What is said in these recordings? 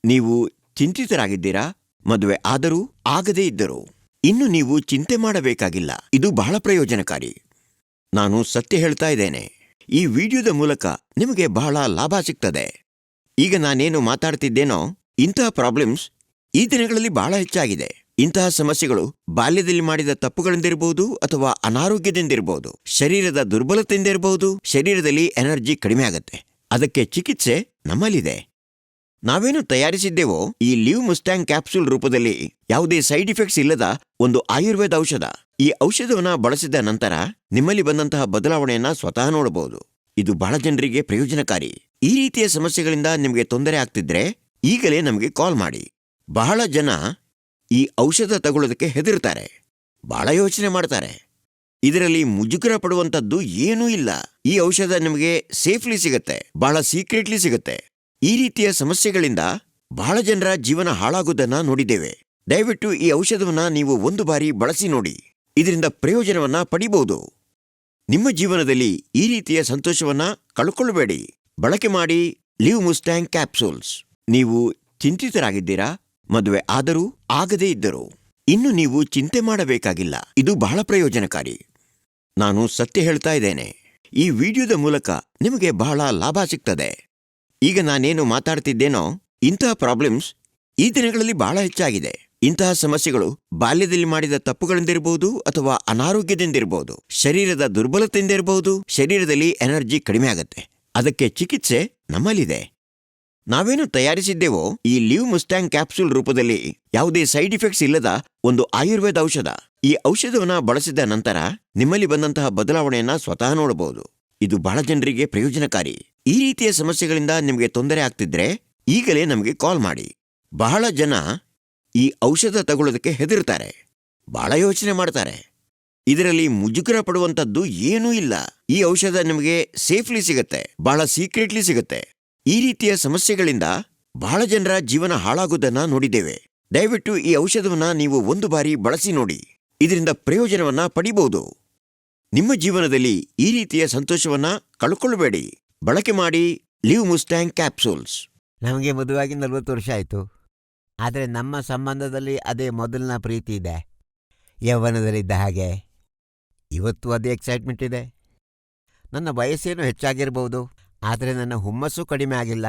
ನೀವು ಚಿಂತಿತರಾಗಿದ್ದೀರಾ? ಮದುವೆ ಆದರೂ ಆಗದೇ ಇದ್ದರೂ ಇನ್ನು ನೀವು ಚಿಂತೆ ಮಾಡಬೇಕಾಗಿಲ್ಲ. ಇದು ಬಹಳ ಪ್ರಯೋಜನಕಾರಿ. ನಾನು ಸತ್ಯ ಹೇಳ್ತಾ ಇದ್ದೇನೆ. ಈ ವಿಡಿಯೋದ ಮೂಲಕ ನಿಮಗೆ ಬಹಳ ಲಾಭ ಸಿಗ್ತದೆ. ಈಗ ನಾನೇನು ಮಾತಾಡ್ತಿದ್ದೇನೋ ಇಂತಹ ಪ್ರಾಬ್ಲಮ್ಸ್ ಈ ದಿನಗಳಲ್ಲಿ ಬಹಳ ಹೆಚ್ಚಾಗಿದೆ. ಇಂತಹ ಸಮಸ್ಯೆಗಳು ಬಾಲ್ಯದಲ್ಲಿ ಮಾಡಿದ ತಪ್ಪುಗಳಿಂದಿರಬಹುದು ಅಥವಾ ಅನಾರೋಗ್ಯದಿಂದಿರಬಹುದು, ಶರೀರದ ದುರ್ಬಲತೆಯಿಂದಿರಬಹುದು. ಶರೀರದಲ್ಲಿ ಎನರ್ಜಿ ಕಡಿಮೆ ಆಗುತ್ತೆ. ಅದಕ್ಕೆ ಚಿಕಿತ್ಸೆ ನಮ್ಮಲ್ಲಿದೆ. ನಾವೇನು ತಯಾರಿಸಿದ್ದೇವೋ ಈ ಲಿವ್ ಮುಸ್ಟ್ಯಾಂಗ್ ಕ್ಯಾಪ್ಸೂಲ್ ರೂಪದಲ್ಲಿ ಯಾವುದೇ ಸೈಡ್ ಇಫೆಕ್ಟ್ಸ್ ಇಲ್ಲದ ಒಂದು ಆಯುರ್ವೇದ ಔಷಧ. ಈ ಔಷಧವನ್ನ ಬಳಸಿದ ನಂತರ ನಿಮ್ಮಲ್ಲಿ ಬಂದಂತಹ ಬದಲಾವಣೆಯನ್ನ ಸ್ವತಃ ನೋಡಬಹುದು. ಇದು ಬಹಳ ಜನರಿಗೆ ಪ್ರಯೋಜನಕಾರಿ. ಈ ರೀತಿಯ ಸಮಸ್ಯೆಗಳಿಂದ ನಿಮಗೆ ತೊಂದರೆ ಆಗ್ತಿದ್ರೆ ಈಗಲೇ ನಮಗೆ ಕಾಲ್ ಮಾಡಿ. ಬಹಳ ಜನ ಈ ಔಷಧ ತಗೊಳ್ಳೋದಕ್ಕೆ ಹೆದರ್ತಾರೆ, ಬಹಳ ಯೋಚನೆ ಮಾಡ್ತಾರೆ. ಇದರಲ್ಲಿ ಮುಜುಗರ ಪಡುವಂತದ್ದು ಏನೂ ಇಲ್ಲ. ಈ ಔಷಧ ನಿಮಗೆ ಸೇಫ್ಲಿ ಸಿಗುತ್ತೆ, ಬಹಳ ಸೀಕ್ರೆಟ್ಲಿ ಸಿಗುತ್ತೆ. ಈ ರೀತಿಯ ಸಮಸ್ಯೆಗಳಿಂದ ಬಹಳ ಜನರ ಜೀವನ ಹಾಳಾಗುವುದನ್ನ ನೋಡಿದ್ದೇವೆ. ದಯವಿಟ್ಟು ಈ ಔಷಧವನ್ನ ನೀವು ಒಂದು ಬಾರಿ ಬಳಸಿ ನೋಡಿ. ಇದರಿಂದ ಪ್ರಯೋಜನವನ್ನ ಪಡಿಬಹುದು. ನಿಮ್ಮ ಜೀವನದಲ್ಲಿ ಈ ರೀತಿಯ ಸಂತೋಷವನ್ನ ಕಳ್ಕೊಳ್ಳಬೇಡಿ. ಬಳಕೆ ಮಾಡಿ ಲಿವ್ ಮುಸ್ಟ್ಯಾಂಗ್ ಕ್ಯಾಪ್ಸೂಲ್ಸ್. ನೀವು ಚಿಂತಿತರಾಗಿದ್ದೀರಾ? ಮದುವೆ ಆದರೂ ಆಗದೇ ಇದ್ದರೂ ಇನ್ನು ನೀವು ಚಿಂತೆ ಮಾಡಬೇಕಾಗಿಲ್ಲ. ಇದು ಬಹಳ ಪ್ರಯೋಜನಕಾರಿ. ನಾನು ಸತ್ಯ ಹೇಳ್ತಾ ಇದ್ದೇನೆ. ಈ ವಿಡಿಯೋದ ಮೂಲಕ ನಿಮಗೆ ಬಹಳ ಲಾಭ ಸಿಗ್ತದೆ. ಈಗ ನಾನೇನು ಮಾತಾಡ್ತಿದ್ದೇನೋ ಇಂತಹ ಪ್ರಾಬ್ಲಮ್ಸ್ ಈ ದಿನಗಳಲ್ಲಿ ಬಹಳ ಹೆಚ್ಚಾಗಿದೆ. ಇಂತಹ ಸಮಸ್ಯೆಗಳು ಬಾಲ್ಯದಲ್ಲಿ ಮಾಡಿದ ತಪ್ಪುಗಳಿಂದಿರಬಹುದು ಅಥವಾ ಅನಾರೋಗ್ಯದಿಂದಿರಬಹುದು, ಶರೀರದ ದುರ್ಬಲತೆಯಿಂದಿರಬಹುದು. ಶರೀರದಲ್ಲಿ ಎನರ್ಜಿ ಕಡಿಮೆ ಆಗುತ್ತೆ. ಅದಕ್ಕೆ ಚಿಕಿತ್ಸೆ ನಮ್ಮಲ್ಲಿದೆ. ನಾವೇನು ತಯಾರಿಸಿದ್ದೇವೋ ಈ ಲಿವ್ ಮುಸ್ಟ್ಯಾಂಗ್ ಕ್ಯಾಪ್ಸೂಲ್ ರೂಪದಲ್ಲಿ ಯಾವುದೇ ಸೈಡ್ ಇಫೆಕ್ಟ್ಸ್ ಇಲ್ಲದ ಒಂದು ಆಯುರ್ವೇದ ಔಷಧ. ಈ ಔಷಧವನ್ನ ಬಳಸಿದ ನಂತರ ನಿಮ್ಮಲ್ಲಿ ಬಂದಂತಹ ಬದಲಾವಣೆಯನ್ನ ಸ್ವತಃ ನೋಡಬಹುದು. ಇದು ಬಹಳ ಜನರಿಗೆ ಪ್ರಯೋಜನಕಾರಿ. ಈ ರೀತಿಯ ಸಮಸ್ಯೆಗಳಿಂದ ನಿಮಗೆ ತೊಂದರೆ ಆಗ್ತಿದ್ರೆ ಈಗಲೇ ನಮಗೆ ಕಾಲ್ ಮಾಡಿ. ಬಹಳ ಜನ ಈ ಔಷಧ ತಗೊಳ್ಳೋದಕ್ಕೆ ಹೆದರ್ತಾರೆ, ಬಹಳ ಯೋಚನೆ ಮಾಡ್ತಾರೆ. ಇದರಲ್ಲಿ ಮುಜುಗರ ಪಡುವಂತದ್ದು ಏನೂ ಇಲ್ಲ. ಈ ಔಷಧ ನಿಮಗೆ ಸೇಫ್ಲಿ ಸಿಗುತ್ತೆ, ಬಹಳ ಸೀಕ್ರೆಟ್ಲಿ ಸಿಗುತ್ತೆ. ಈ ರೀತಿಯ ಸಮಸ್ಯೆಗಳಿಂದ ಬಹಳ ಜನರ ಜೀವನ ಹಾಳಾಗುವುದನ್ನ ನೋಡಿದ್ದೇವೆ. ದಯವಿಟ್ಟು ಈ ಔಷಧವನ್ನ ನೀವು ಒಂದು ಬಾರಿ ಬಳಸಿ ನೋಡಿ. ಇದರಿಂದ ಪ್ರಯೋಜನವನ್ನ ಪಡಿಬಹುದು. ನಿಮ್ಮ ಜೀವನದಲ್ಲಿ ಈ ರೀತಿಯ ಸಂತೋಷವನ್ನ ಕಳ್ಕೊಳ್ಳಬೇಡಿ. ಬಳಕೆ ಮಾಡಿ ಲಿವ್ ಮುಸ್ಟ್ಯಾಂಗ್ ಕ್ಯಾಪ್ಸೂಲ್ಸ್. ನಮಗೆ ಮದುವಾಗಿ 40 ವರ್ಷ ಆಯಿತು. ಆದರೆ ನಮ್ಮ ಸಂಬಂಧದಲ್ಲಿ ಅದೇ ಮೊದಲಿನ ಪ್ರೀತಿ ಇದೆ, ಯೌವನದಲ್ಲಿದ್ದ ಹಾಗೆ. ಇವತ್ತು ಅದೇ ಎಕ್ಸೈಟ್ಮೆಂಟ್ ಇದೆ. ನನ್ನ ವಯಸ್ಸೇನು ಹೆಚ್ಚಾಗಿರ್ಬೋದು, ಆದರೆ ನನ್ನ ಹುಮ್ಮಸ್ಸು ಕಡಿಮೆ ಆಗಿಲ್ಲ.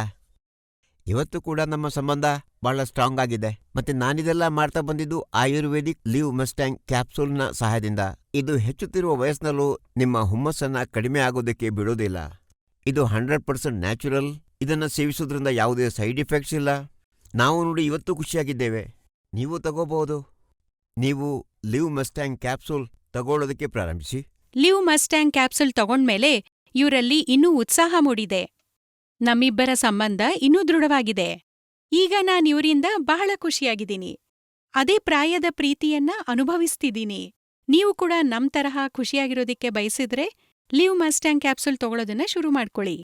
ಇವತ್ತು ಕೂಡ ನಮ್ಮ ಸಂಬಂಧ ಬಹಳ ಸ್ಟ್ರಾಂಗ್ ಆಗಿದೆ. ಮತ್ತೆ ನಾನಿದೆಲ್ಲ ಮಾಡ್ತಾ ಬಂದಿದ್ದು ಆಯುರ್ವೇದಿಕ್ ಲಿವ್ ಮಸ್ಟ್ಯಾಂಗ್ ಕ್ಯಾಪ್ಸೂಲ್ನ ಸಹಾಯದಿಂದ. ಇದು ಹೆಚ್ಚುತ್ತಿರುವ ವಯಸ್ಸಿನಲ್ಲೂ ನಿಮ್ಮ ಹುಮ್ಮಸ್ಸನ್ನ ಕಡಿಮೆ ಆಗೋದಕ್ಕೆ ಬಿಡೋದಿಲ್ಲ. ಇದು 100% ನ್ಯಾಚುರಲ್. ಇದನ್ನು ಸೇವಿಸೋದ್ರಿಂದ ಯಾವುದೇ ಸೈಡ್ ಇಫೆಕ್ಟ್ಸ್ ಇಲ್ಲ. ನಾವು ನೋಡಿ ಇವತ್ತು ಖುಷಿಯಾಗಿದ್ದೇವೆ. ನೀವು ತಗೋಬಹುದು. ನೀವು ಲಿವ್ ಮಸ್ಟ್ಯಾಂಗ್ ಕ್ಯಾಪ್ಸೂಲ್ ತಗೊಳ್ಳೋದಕ್ಕೆ ಪ್ರಾರಂಭಿಸಿ. ಲಿವ್ ಮಸ್ಟ್ಯಾಂಗ್ ಕ್ಯಾಪ್ಸೂಲ್ ತಗೊಂಡ್ಮೇಲೆ ಇವರಲ್ಲಿ ಇನ್ನೂ ಉತ್ಸಾಹ ಮೂಡಿದೆ. ನಮ್ಮಿಬ್ಬರ ಸಂಬಂಧ ಇನ್ನೂ ದೃಢವಾಗಿದೆ. ಈಗ ನಾನಿವರಿಂದ ಬಹಳ ಖುಷಿಯಾಗಿದ್ದೀನಿ. ಅದೇ ಪ್ರಾಯದ ಪ್ರೀತಿಯನ್ನ ಅನುಭವಿಸ್ತಿದ್ದೀನಿ. ನೀವು ಕೂಡ ನಮ್ ತರಹ ಖುಷಿಯಾಗಿರೋದಿಕ್ಕೆ ಬಯಸಿದ್ರೆ ಲಿವ್ ಮಸ್ಟ್ಯಾಂಗ್ ಕ್ಯಾಪ್ಸೂಲ್ ತಗೊಳ್ಳೋದನ್ನ ಶುರು ಮಾಡ್ಕೊಳ್ಳಿ.